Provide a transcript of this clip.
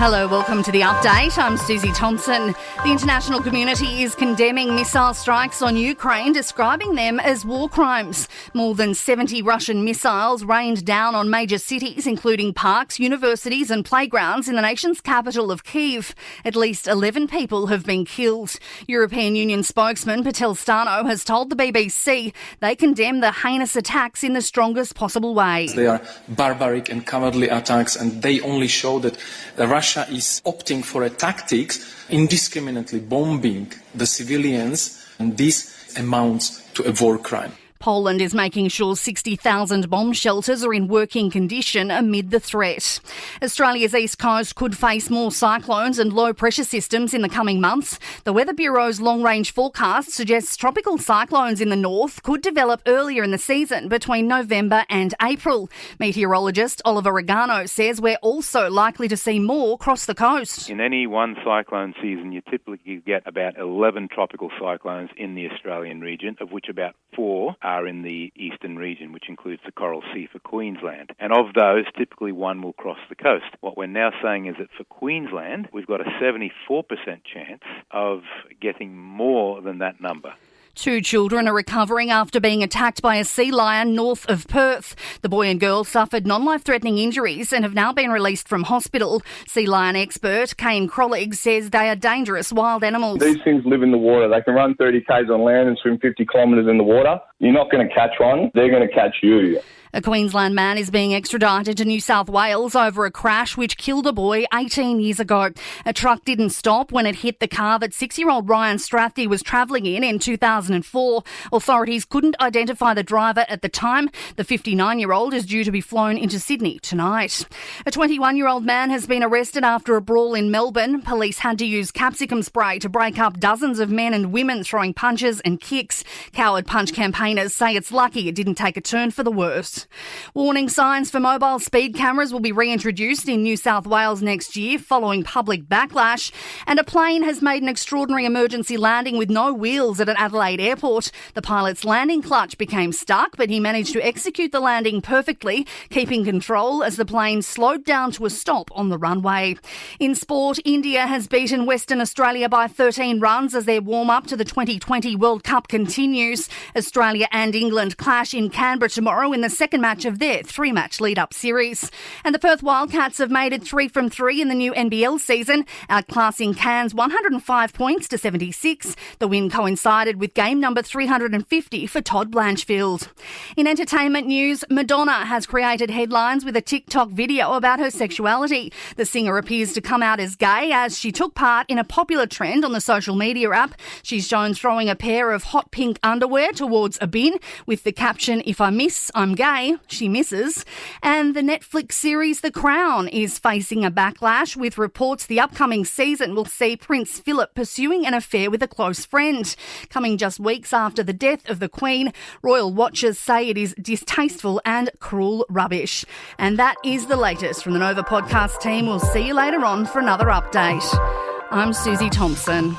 Hello, welcome to The Update. I'm Susie Thompson. The international community is condemning missile strikes on Ukraine, describing them as war crimes. More than 70 Russian missiles rained down on major cities, including parks, universities and playgrounds in the nation's capital of Kyiv. At least 11 people have been killed. European Union spokesman Patel Stano has told the BBC they condemn the heinous attacks in the strongest possible way. They are barbaric and cowardly attacks, and they only show that Russia is opting for a tactics indiscriminately bombing the civilians, and this amounts to a war crime. Poland is making sure 60,000 bomb shelters are in working condition amid the threat. Australia's east coast could face more cyclones and low-pressure systems in the coming months. The Weather Bureau's long-range forecast suggests tropical cyclones in the north could develop earlier in the season between November and April. Meteorologist Oliver Regano says we're also likely to see more across the coast. In any one cyclone season, you typically get about 11 tropical cyclones in the Australian region, of which about 4 are in the eastern region, which includes the Coral Sea for Queensland. And of those, typically one will cross the coast. What we're now saying is that for Queensland, we've got a 74% chance of getting more than that number. 2 children are recovering after being attacked by a sea lion north of Perth. The boy and girl suffered non-life-threatening injuries and have now been released from hospital. Sea lion expert Kane Crollig says they are dangerous wild animals. These things live in the water. They can run 30 k's on land and swim 50 kilometres in the water. You're not going to catch one. They're going to catch you. A Queensland man is being extradited to New South Wales over a crash which killed a boy 18 years ago. A truck didn't stop when it hit the car that 6-year-old Ryan Strathey was travelling in 2004. Authorities couldn't identify the driver at the time. The 59-year-old is due to be flown into Sydney tonight. A 21-year-old man has been arrested after a brawl in Melbourne. Police had to use capsicum spray to break up dozens of men and women throwing punches and kicks. Coward Punch campaigners say it's lucky it didn't take a turn for the worse. Warning signs for mobile speed cameras will be reintroduced in New South Wales next year following public backlash. And a plane has made an extraordinary emergency landing with no wheels at an Adelaide airport. The pilot's landing clutch became stuck, but he managed to execute the landing perfectly, keeping control as the plane slowed down to a stop on the runway. In sport, India has beaten Western Australia by 13 runs as their warm-up to the 2020 World Cup continues. Australia and England clash in Canberra tomorrow in the second match of their 3-match lead-up series. And the Perth Wildcats have made it 3 from 3 in the new NBL season, outclassing Cairns 105 points to 76. The win coincided with game number 350 for Todd Blanchfield. In entertainment news, Madonna has created headlines with a TikTok video about her sexuality. The singer appears to come out as gay as she took part in a popular trend on the social media app. She's shown throwing a pair of hot pink underwear towards a bin with the caption, "If I miss, I'm gay." She misses. And the Netflix series The Crown is facing a backlash with reports the upcoming season will see Prince Philip pursuing an affair with a close friend. Coming just weeks after the death of the Queen, royal watchers say it is distasteful and cruel rubbish. And that is the latest from the Nova podcast team. We'll see you later on for another update. I'm Susie Thompson.